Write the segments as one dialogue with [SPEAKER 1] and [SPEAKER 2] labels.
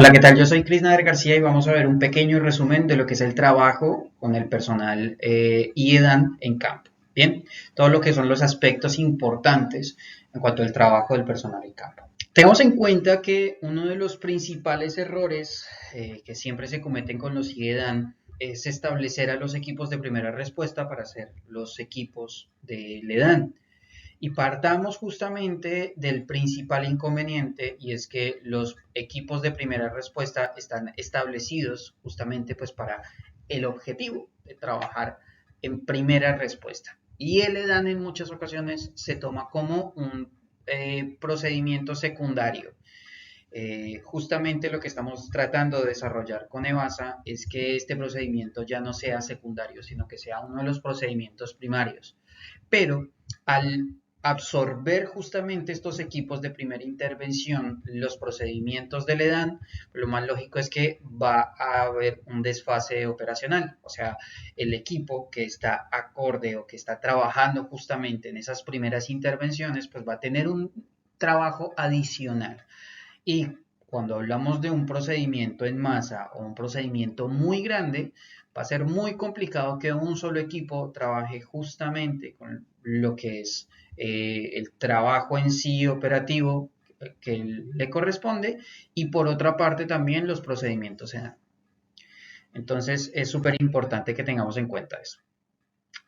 [SPEAKER 1] Hola, ¿qué tal? Yo soy Cris Nader García y vamos a ver un pequeño resumen de lo que es el trabajo con el personal IEDAN en campo. Bien, todo lo que son los aspectos importantes en cuanto al trabajo del personal en campo. Tengamos en cuenta que uno de los principales errores que siempre se cometen con los IEDAN es establecer a los equipos de primera respuesta para ser los equipos de LEDAN. Y partamos justamente del principal inconveniente, y es que los equipos de primera respuesta están establecidos justamente pues para el objetivo de trabajar en primera respuesta. Y el EDAN en muchas ocasiones se toma como un procedimiento secundario. Justamente lo que estamos tratando de desarrollar con EVASA es que este procedimiento ya no sea secundario, sino que sea uno de los procedimientos primarios. Pero al absorber justamente estos equipos de primera intervención, los procedimientos del EDAN, lo más lógico es que va a haber un desfase operacional, o sea, el equipo que está acorde o que está trabajando justamente en esas primeras intervenciones, pues va a tener un trabajo adicional. Y cuando hablamos de un procedimiento en masa o un procedimiento muy grande, va a ser muy complicado que un solo equipo trabaje justamente con lo que es el trabajo en sí operativo que le corresponde, y por otra parte también los procedimientos en. Entonces es súper importante que tengamos en cuenta eso.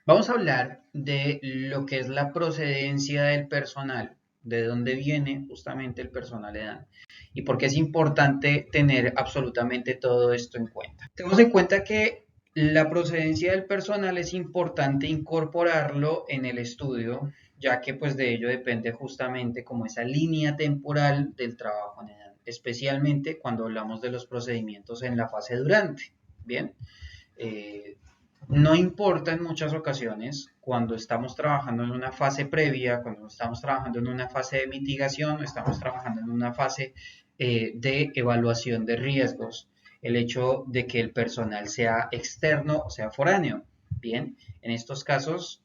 [SPEAKER 1] Vamos a hablar de lo que es la procedencia del personal, de dónde viene justamente el personal EDAN y por qué es importante tener absolutamente todo esto en cuenta. Tenemos en cuenta que la procedencia del personal es importante incorporarlo en el estudio, ya que pues de ello depende justamente como esa línea temporal del trabajo en EDAN, especialmente cuando hablamos de los procedimientos en la fase durante. Bien, no importa en muchas ocasiones cuando estamos trabajando en una fase previa, cuando estamos trabajando en una fase de mitigación, estamos trabajando en una fase de evaluación de riesgos, el hecho de que el personal sea externo o sea foráneo. Bien, en estos casos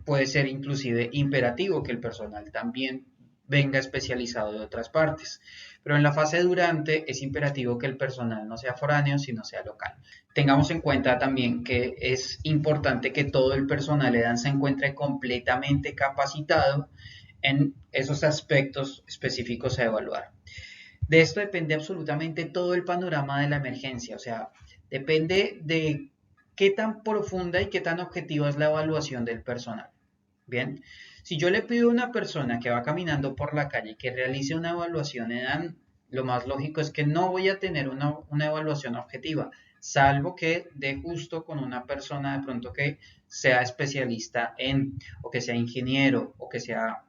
[SPEAKER 1] puede ser inclusive imperativo que el personal también venga especializado de otras partes. Pero en la fase durante es imperativo que el personal no sea foráneo, sino sea local. Tengamos en cuenta también que es importante que todo el personal EDAN se encuentre completamente capacitado en esos aspectos específicos a evaluar. De esto depende absolutamente todo el panorama de la emergencia, o sea, depende de qué tan profunda y qué tan objetiva es la evaluación del personal. Bien, si yo le pido a una persona que va caminando por la calle que realice una evaluación EDAN, lo más lógico es que no voy a tener una evaluación objetiva, salvo que dé justo con una persona de pronto que sea especialista en, o que sea ingeniero, o que sea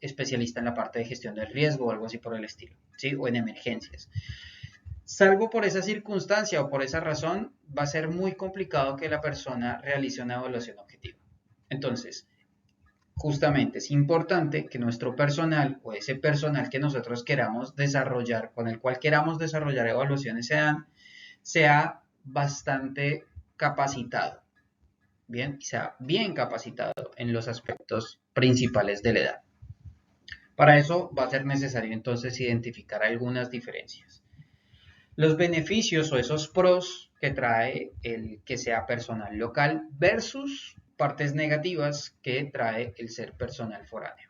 [SPEAKER 1] especialista en la parte de gestión del riesgo o algo así por el estilo, ¿sí? O en emergencias. Salvo por esa circunstancia o por esa razón, va a ser muy complicado que la persona realice una evaluación objetiva. Entonces, justamente es importante que nuestro personal o ese personal que nosotros queramos desarrollar, con el cual queramos desarrollar evaluaciones SEDAN, sea bastante capacitado, bien, sea bien capacitado en los aspectos principales de la edad. Para eso va a ser necesario entonces identificar algunas diferencias. Los beneficios o esos pros que trae el que sea personal local versus partes negativas que trae el ser personal foráneo.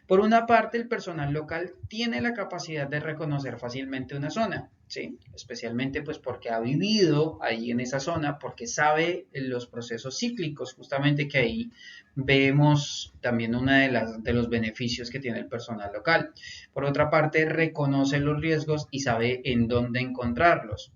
[SPEAKER 1] Por una parte, el personal local tiene la capacidad de reconocer fácilmente una zona, ¿sí? Especialmente pues porque ha vivido ahí en esa zona, porque sabe los procesos cíclicos, justamente que ahí vemos también uno de los beneficios que tiene el personal local. Por otra parte, reconoce los riesgos y sabe en dónde encontrarlos.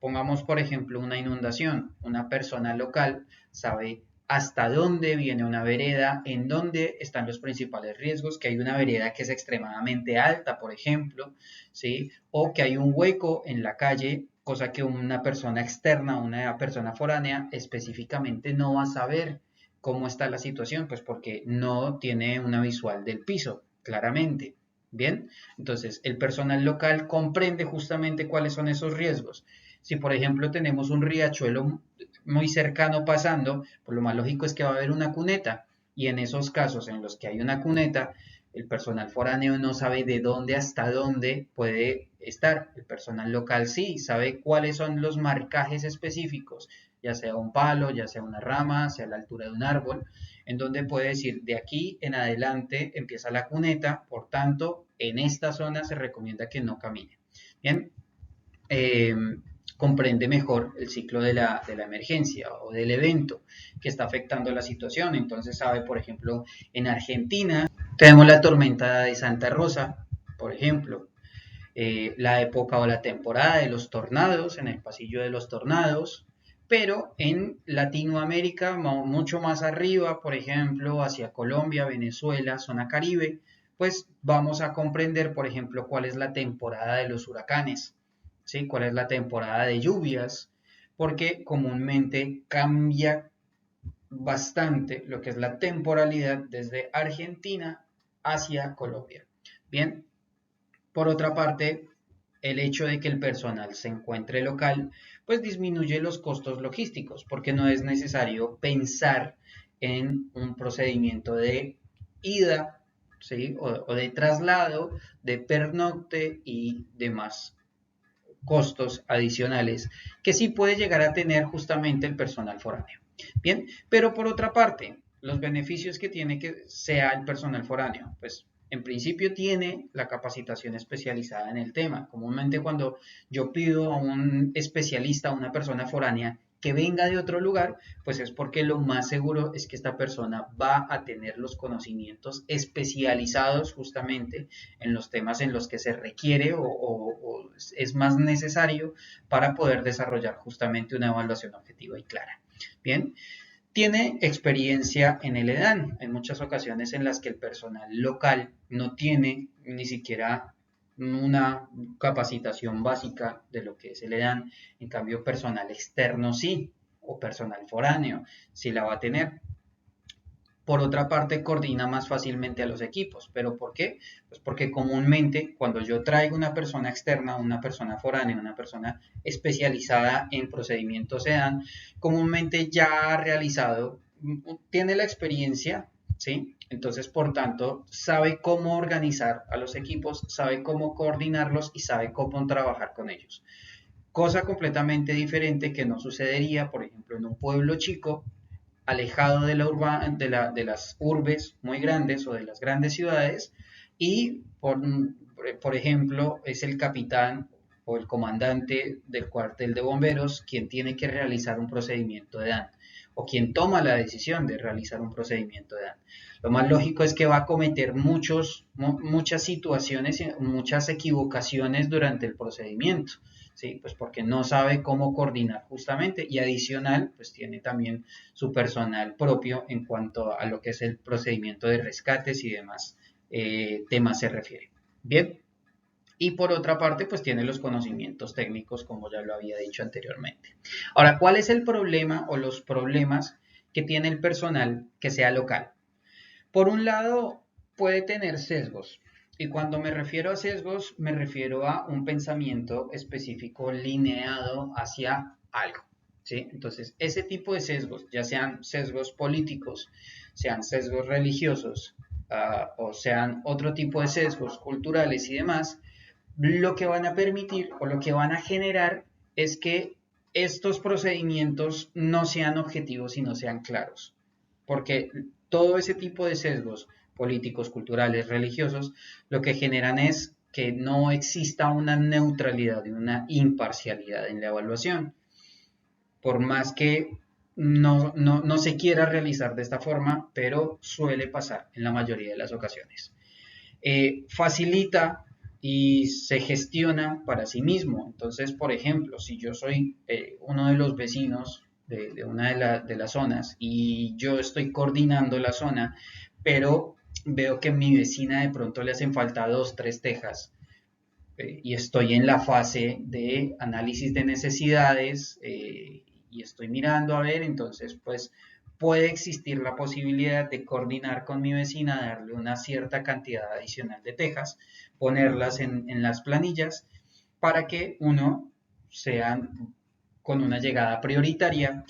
[SPEAKER 1] Pongamos, por ejemplo, una inundación. Una persona local sabe hasta dónde viene una vereda, en dónde están los principales riesgos, que hay una vereda que es extremadamente alta, por ejemplo, ¿sí? O que hay un hueco en la calle, cosa que una persona externa, una persona foránea, específicamente no va a saber cómo está la situación, pues porque no tiene una visual del piso, claramente. Bien, entonces el personal local comprende justamente cuáles son esos riesgos. Si por ejemplo tenemos un riachuelo muy cercano pasando, pues lo más lógico es que va a haber una cuneta, y en esos casos en los que hay una cuneta, El personal foráneo no sabe de dónde hasta dónde puede estar. El personal local sí, sabe cuáles son los marcajes específicos, ya sea un palo, ya sea una rama, sea la altura de un árbol, en donde puede decir de aquí en adelante empieza la cuneta, por tanto, en esta zona se recomienda que no camine. Bien, eh, comprende mejor el ciclo de la emergencia o del evento que está afectando la situación. Entonces sabe, por ejemplo, en Argentina tenemos la tormenta de Santa Rosa, por ejemplo, la época o la temporada de los tornados, en el pasillo de los tornados, pero en Latinoamérica, mucho más arriba, por ejemplo, hacia Colombia, Venezuela, zona Caribe, pues vamos a comprender, por ejemplo, cuál es la temporada de los huracanes, ¿sí? Cuál es la temporada de lluvias, porque comúnmente cambia bastante lo que es la temporalidad desde Argentina hacia Colombia. Bien, por otra parte, el hecho de que el personal se encuentre local, pues disminuye los costos logísticos, porque no es necesario pensar en un procedimiento de ida, ¿sí? o de traslado, de pernocte y demás costos adicionales que sí puede llegar a tener justamente el personal foráneo. Bien, pero por otra parte, los beneficios que tiene que sea el personal foráneo, pues en principio tiene la capacitación especializada en el tema. Comúnmente cuando yo pido a un especialista, a una persona foránea, que venga de otro lugar, pues es porque lo más seguro es que esta persona va a tener los conocimientos especializados justamente en los temas en los que se requiere o es más necesario para poder desarrollar justamente una evaluación objetiva y clara. Bien, tiene experiencia en el EDAN. Hay muchas ocasiones en las que el personal local no tiene ni siquiera una capacitación básica de lo que es el EDAN, en cambio personal externo sí, o personal foráneo sí la va a tener. Por otra parte, coordina más fácilmente a los equipos. ¿Pero por qué? Pues porque comúnmente cuando yo traigo una persona externa, una persona foránea, una persona especializada en procedimientos SEDAN, comúnmente ya ha realizado, tiene la experiencia, ¿sí? Entonces, por tanto, sabe cómo organizar a los equipos, sabe cómo coordinarlos y sabe cómo trabajar con ellos. Cosa completamente diferente que no sucedería, por ejemplo, en un pueblo chico alejado de las urbes muy grandes o de las grandes ciudades y, por ejemplo, es el capitán o el comandante del cuartel de bomberos quien tiene que realizar un procedimiento de DAN o quien toma la decisión de realizar un procedimiento de DAN. Lo más lógico es que va a cometer muchas situaciones, muchas equivocaciones durante el procedimiento. ¿Sí? Pues porque no sabe cómo coordinar justamente y adicional, pues tiene también su personal propio en cuanto a lo que es el procedimiento de rescates y demás temas se refiere. Bien, y por otra parte, pues tiene los conocimientos técnicos, como ya lo había dicho anteriormente. Ahora, ¿cuál es el problema o los problemas que tiene el personal que sea local? Por un lado, puede tener sesgos. Y cuando me refiero a sesgos, me refiero a un pensamiento específico lineado hacia algo. ¿Sí? Entonces, ese tipo de sesgos, ya sean sesgos políticos, sean sesgos religiosos, o sean otro tipo de sesgos culturales y demás, lo que van a permitir o lo que van a generar es que estos procedimientos no sean objetivos y no sean claros. Porque todo ese tipo de sesgos políticos, culturales, religiosos, lo que generan es que no exista una neutralidad y una imparcialidad en la evaluación. Por más que no se quiera realizar de esta forma, pero suele pasar en la mayoría de las ocasiones. Facilita y se gestiona para sí mismo. Entonces, por ejemplo, si yo soy uno de los vecinos de una de las zonas y yo estoy coordinando la zona, pero veo que a mi vecina de pronto le hacen falta 2, 3 tejas y estoy en la fase de análisis de necesidades y estoy mirando a ver, entonces pues puede existir la posibilidad de coordinar con mi vecina, darle una cierta cantidad adicional de tejas, ponerlas en las planillas para que uno sean con una llegada prioritaria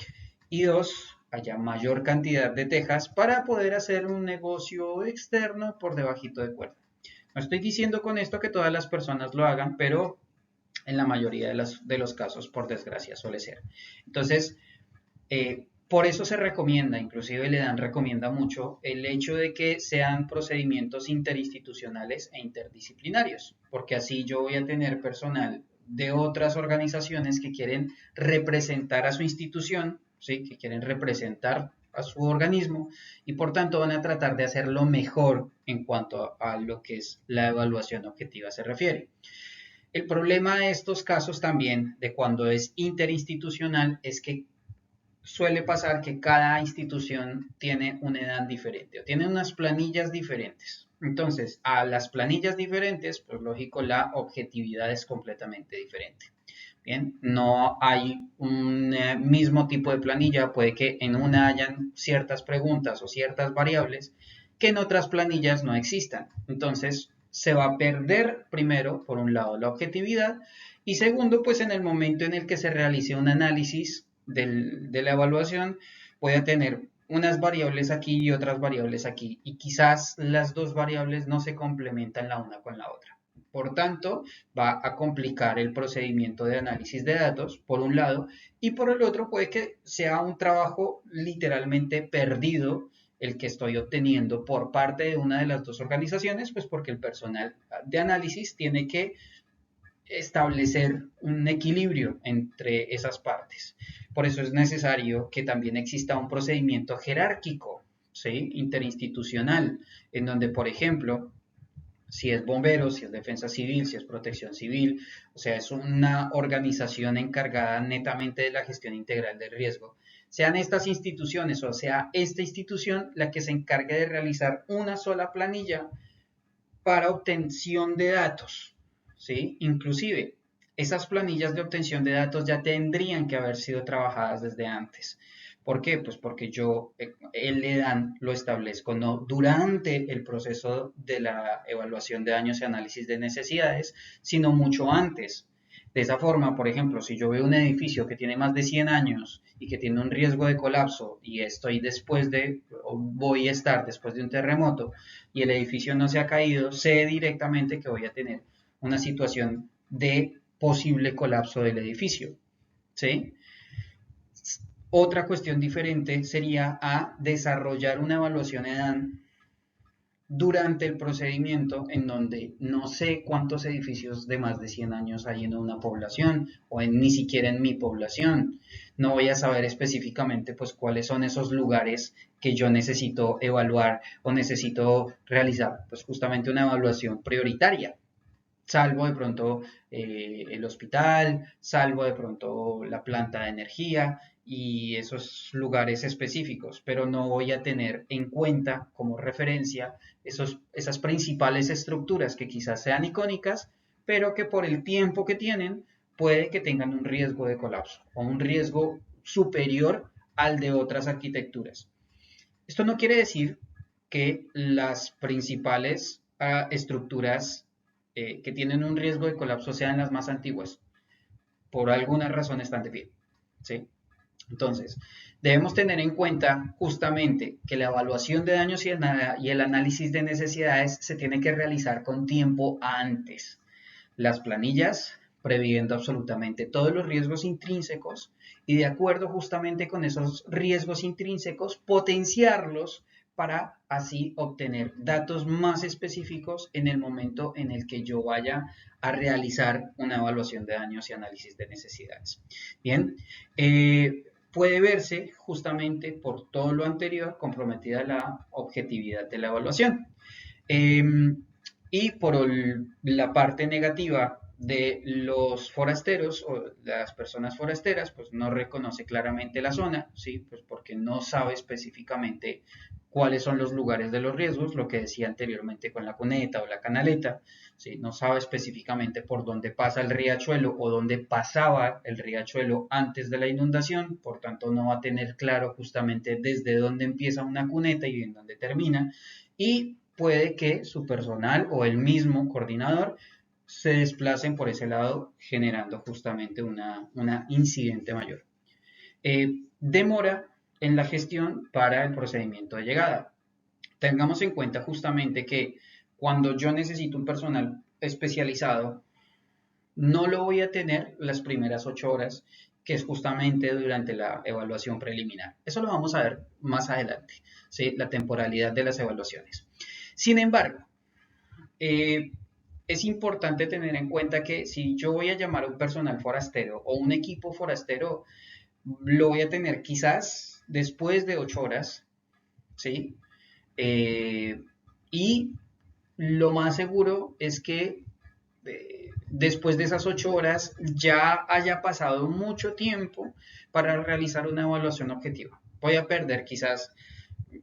[SPEAKER 1] y dos, haya mayor cantidad de tejas para poder hacer un negocio externo por debajito de cuerda. No estoy diciendo con esto que todas las personas lo hagan, pero en la mayoría de los casos, por desgracia, suele ser. Entonces, por eso se recomienda, inclusive le dan recomienda mucho, el hecho de que sean procedimientos interinstitucionales e interdisciplinarios, porque así yo voy a tener personal de otras organizaciones que quieren representar a su institución, ¿sí? Que quieren representar a su organismo y por tanto van a tratar de hacerlo mejor en cuanto a lo que es la evaluación objetiva se refiere. El problema de estos casos también, de cuando es interinstitucional, es que suele pasar que cada institución tiene una edad diferente o tiene unas planillas diferentes. Entonces, a las planillas diferentes, pues lógico, la objetividad es completamente diferente. Bien, no hay un mismo tipo de planilla, puede que en una hayan ciertas preguntas o ciertas variables que en otras planillas no existan. Entonces, se va a perder primero, por un lado, la objetividad y segundo, pues en el momento en el que se realice un análisis de la evaluación, puede tener unas variables aquí y otras variables aquí y quizás las dos variables no se complementan la una con la otra. Por tanto, va a complicar el procedimiento de análisis de datos, por un lado, y por el otro puede que sea un trabajo literalmente perdido el que estoy obteniendo por parte de una de las dos organizaciones, pues porque el personal de análisis tiene que establecer un equilibrio entre esas partes. Por eso es necesario que también exista un procedimiento jerárquico, ¿sí? Interinstitucional, en donde, por ejemplo, si es bomberos, si es defensa civil, si es protección civil, o sea, es una organización encargada netamente de la gestión integral del riesgo. Sean estas instituciones o sea esta institución la que se encargue de realizar una sola planilla para obtención de datos, ¿sí? Inclusive, esas planillas de obtención de datos ya tendrían que haber sido trabajadas desde antes. ¿Por qué? Pues porque yo el EDAN lo establezco no durante el proceso de la evaluación de daños y análisis de necesidades, sino mucho antes. De esa forma, por ejemplo, si yo veo un edificio que tiene más de 100 años y que tiene un riesgo de colapso y estoy después de, o voy a estar después de un terremoto y el edificio no se ha caído, sé directamente que voy a tener una situación de posible colapso del edificio, ¿sí? Otra cuestión diferente sería a desarrollar una evaluación EDAN durante el procedimiento en donde no sé cuántos edificios de más de 100 años hay en una población o ni siquiera en mi población. No voy a saber específicamente pues cuáles son esos lugares que yo necesito evaluar o necesito realizar pues justamente una evaluación prioritaria. Salvo de pronto el hospital, salvo de pronto la planta de energía y esos lugares específicos, pero no voy a tener en cuenta como referencia esas principales estructuras que quizás sean icónicas, pero que por el tiempo que tienen puede que tengan un riesgo de colapso o un riesgo superior al de otras arquitecturas. Esto no quiere decir que las principales estructuras que tienen un riesgo de colapso sean las más antiguas. Por alguna razón están de pie. ¿Sí? Entonces, debemos tener en cuenta justamente que la evaluación de daños y el análisis de necesidades se tiene que realizar con tiempo antes. Las planillas previendo absolutamente todos los riesgos intrínsecos y de acuerdo justamente con esos riesgos intrínsecos potenciarlos para así obtener datos más específicos en el momento en el que yo vaya a realizar una evaluación de daños y análisis de necesidades. Bien, puede verse justamente por todo lo anterior comprometida la objetividad de la evaluación. Y por la parte negativa de los forasteros o las personas forasteras, pues no reconoce claramente la zona, ¿sí? Pues porque no sabe específicamente cuáles son los lugares de los riesgos, lo que decía anteriormente con la cuneta o la canaleta, ¿sí? No sabe específicamente por dónde pasa el riachuelo o dónde pasaba el riachuelo antes de la inundación, por tanto no va a tener claro justamente desde dónde empieza una cuneta y en dónde termina, y puede que su personal o el mismo coordinador se desplacen por ese lado generando justamente una incidente mayor. Demora en la gestión para el procedimiento de llegada. Tengamos en cuenta justamente que cuando yo necesito un personal especializado, no lo voy a tener las primeras 8 horas, que es justamente durante la evaluación preliminar. Eso lo vamos a ver más adelante, ¿sí? La temporalidad de las evaluaciones. Sin embargo, es importante tener en cuenta que si yo voy a llamar a un personal forastero o un equipo forastero, lo voy a tener quizás después de 8 horas, ¿sí? Y lo más seguro es que después de esas 8 horas ya haya pasado mucho tiempo para realizar una evaluación objetiva. Voy a perder quizás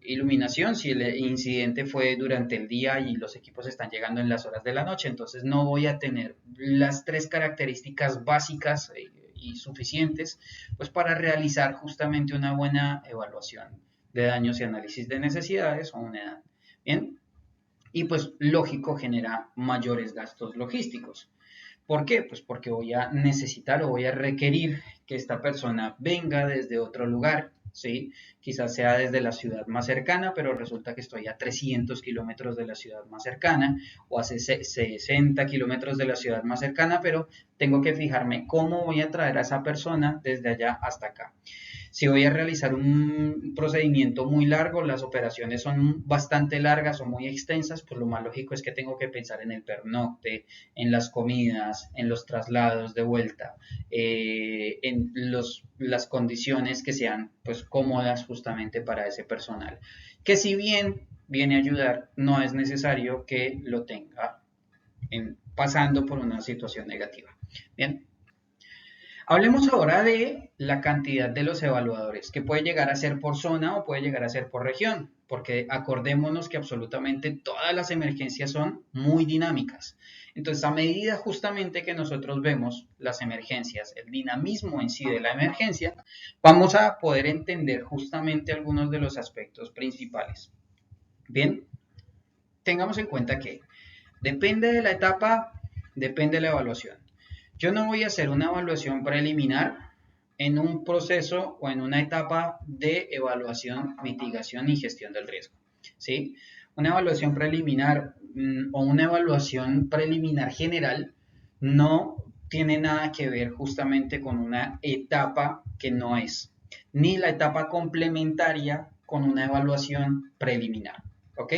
[SPEAKER 1] iluminación si el incidente fue durante el día y los equipos están llegando en las horas de la noche, entonces no voy a tener las 3 características básicas y suficientes pues para realizar justamente una buena evaluación de daños y análisis de necesidades o una edad. Bien, y pues lógico genera mayores gastos logísticos. ¿Por qué? Pues porque voy a necesitar o voy a requerir que esta persona venga desde otro lugar, ¿sí? Quizás sea desde la ciudad más cercana, pero resulta que estoy a 300 kilómetros de la ciudad más cercana o a 60 kilómetros de la ciudad más cercana, pero tengo que fijarme cómo voy a traer a esa persona desde allá hasta acá. Si voy a realizar un procedimiento muy largo, las operaciones son bastante largas o muy extensas, pues lo más lógico es que tengo que pensar en el pernocte, en las comidas, en los traslados de vuelta, en las condiciones que sean pues cómodas justamente para ese personal. Que si bien viene a ayudar, no es necesario que lo tenga pasando por una situación negativa. Bien. Hablemos ahora de la cantidad de los evaluadores, que puede llegar a ser por zona o puede llegar a ser por región, porque acordémonos que absolutamente todas las emergencias son muy dinámicas. Entonces, a medida justamente que nosotros vemos las emergencias, el dinamismo en sí de la emergencia, vamos a poder entender justamente algunos de los aspectos principales. Bien, tengamos en cuenta que depende de la etapa, depende de la evaluación. Yo no voy a hacer una evaluación preliminar en un proceso o en una etapa de evaluación, mitigación y gestión del riesgo. ¿Sí? Una evaluación preliminar o una evaluación preliminar general no tiene nada que ver justamente con una etapa que no es, ni la etapa complementaria con una evaluación preliminar. ¿Ok?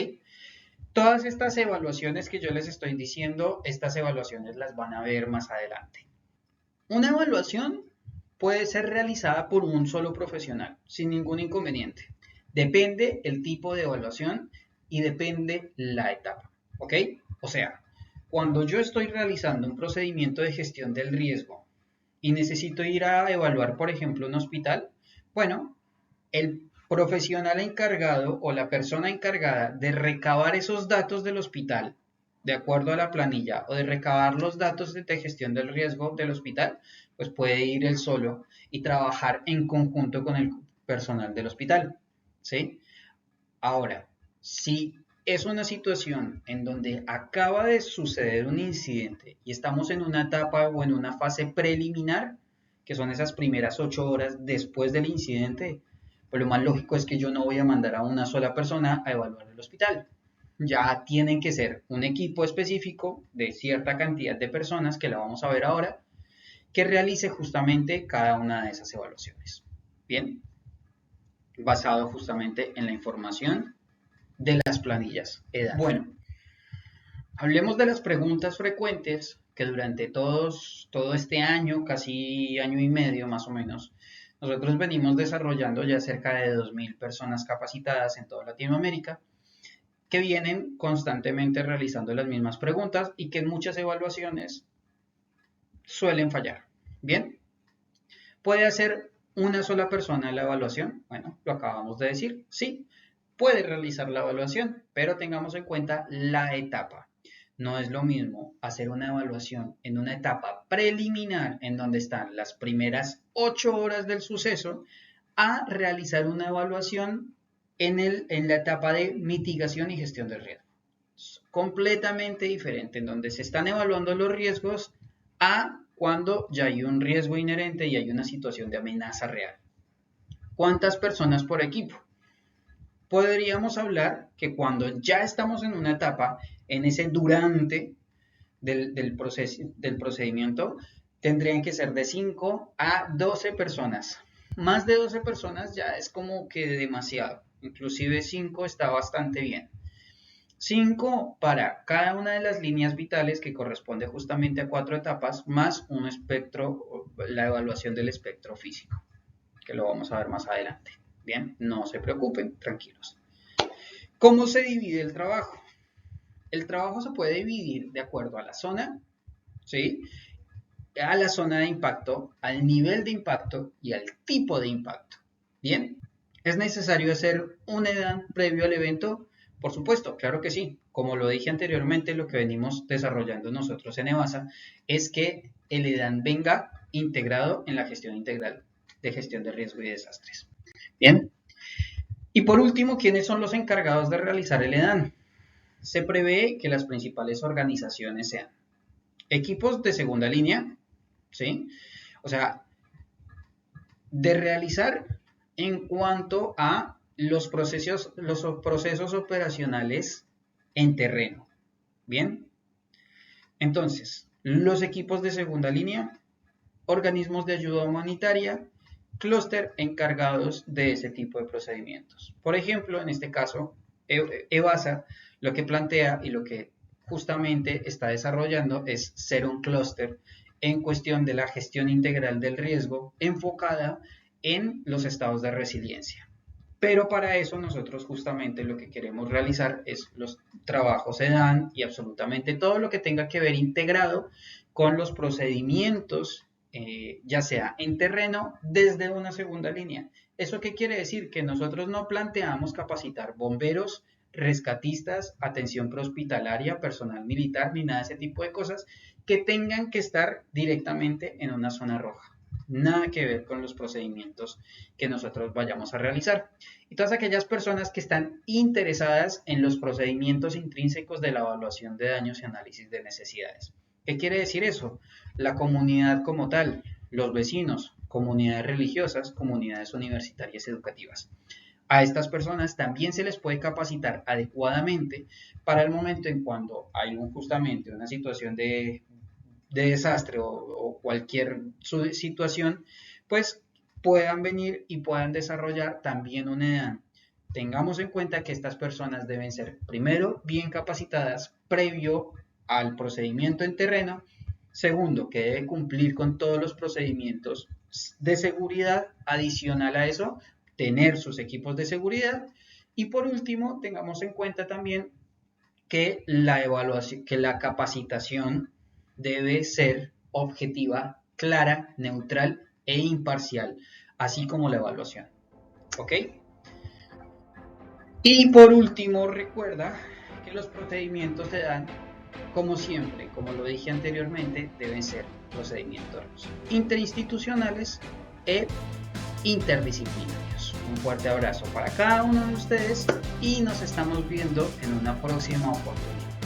[SPEAKER 1] Todas estas evaluaciones que yo les estoy diciendo, estas evaluaciones las van a ver más adelante. Una evaluación puede ser realizada por un solo profesional, sin ningún inconveniente. Depende el tipo de evaluación y depende la etapa, ¿ok? O sea, cuando yo estoy realizando un procedimiento de gestión del riesgo y necesito ir a evaluar, por ejemplo, un hospital, bueno, el profesional encargado o la persona encargada de recabar esos datos del hospital de acuerdo a la planilla o de recabar los datos de gestión del riesgo del hospital, pues puede ir él solo y trabajar en conjunto con el personal del hospital, ¿sí? Ahora, si es una situación en donde acaba de suceder un incidente y estamos en una etapa o en una fase preliminar, que son esas primeras 8 horas después del incidente, pues lo más lógico es que yo no voy a mandar a una sola persona a evaluar el hospital. Ya tienen que ser un equipo específico de cierta cantidad de personas, que la vamos a ver ahora, que realice justamente cada una de esas evaluaciones. Bien, basado justamente en la información de las planillas EDAN. Bueno, hablemos de las preguntas frecuentes que durante todo este año, casi año y medio más o menos, nosotros venimos desarrollando ya cerca de 2.000 personas capacitadas en toda Latinoamérica, que vienen constantemente realizando las mismas preguntas y que en muchas evaluaciones suelen fallar. Bien, ¿puede hacer una sola persona la evaluación? Bueno, lo acabamos de decir, sí, puede realizar la evaluación, pero tengamos en cuenta la etapa. No es lo mismo hacer una evaluación en una etapa preliminar, en donde están las primeras 8 horas del suceso, a realizar una evaluación en la etapa de mitigación y gestión del riesgo. Es completamente diferente, en donde se están evaluando los riesgos a cuando ya hay un riesgo inherente y hay una situación de amenaza real. ¿Cuántas personas por equipo? Podríamos hablar que cuando ya estamos en una etapa, en ese durante del procedimiento, tendrían que ser de 5 a 12 personas. Más de 12 personas ya es como que demasiado. Inclusive 5 está bastante bien. 5 para cada una de las líneas vitales, que corresponde justamente a 4 etapas, más un espectro, la evaluación del espectro físico, que lo vamos a ver más adelante. Bien, no se preocupen, tranquilos. ¿Cómo se divide el trabajo? El trabajo se puede dividir de acuerdo a la zona, ¿sí? A la zona de impacto, al nivel de impacto y al tipo de impacto. Bien, ¿es necesario hacer un EDAN previo al evento? Por supuesto, claro que sí. Como lo dije anteriormente, lo que venimos desarrollando nosotros en EVASA es que el EDAN venga integrado en la gestión integral de gestión de riesgo y desastres. Bien. Y por último, ¿quiénes son los encargados de realizar el EDAN? Se prevé que las principales organizaciones sean equipos de segunda línea, ¿sí? O sea, de realizar en cuanto a los procesos operacionales en terreno. Bien, entonces, los equipos de segunda línea, organismos de ayuda humanitaria, clúster encargados de ese tipo de procedimientos. Por ejemplo, en este caso, EVASA lo que plantea y lo que justamente está desarrollando es ser un clúster en cuestión de la gestión integral del riesgo enfocada en los estados de resiliencia. Pero para eso nosotros justamente lo que queremos realizar es los trabajos EDAN y absolutamente todo lo que tenga que ver integrado con los procedimientos, ya sea en terreno, desde una segunda línea. ¿Eso qué quiere decir? Que nosotros no planteamos capacitar bomberos, rescatistas, atención prehospitalaria, personal militar, ni nada de ese tipo de cosas que tengan que estar directamente en una zona roja. Nada que ver con los procedimientos que nosotros vayamos a realizar. Y todas aquellas personas que están interesadas en los procedimientos intrínsecos de la evaluación de daños y análisis de necesidades. ¿Qué quiere decir eso? La comunidad como tal, los vecinos, comunidades religiosas, comunidades universitarias educativas. A estas personas también se les puede capacitar adecuadamente para el momento en cuando hay justamente una situación de desastre o cualquier situación, pues puedan venir y puedan desarrollar también un EDAN. Tengamos en cuenta que estas personas deben ser, primero, bien capacitadas previo al procedimiento en terreno. Segundo, que debe cumplir con todos los procedimientos de seguridad. Adicional a eso, tener sus equipos de seguridad. Y por último, tengamos en cuenta también que la evaluación, que la capacitación debe ser objetiva, clara, neutral e imparcial, así como la evaluación. ¿Ok? Y por último, recuerda que los procedimientos se dan, como siempre, como lo dije anteriormente, deben ser procedimientos interinstitucionales e interdisciplinarios. Un fuerte abrazo para cada uno de ustedes y nos estamos viendo en una próxima oportunidad.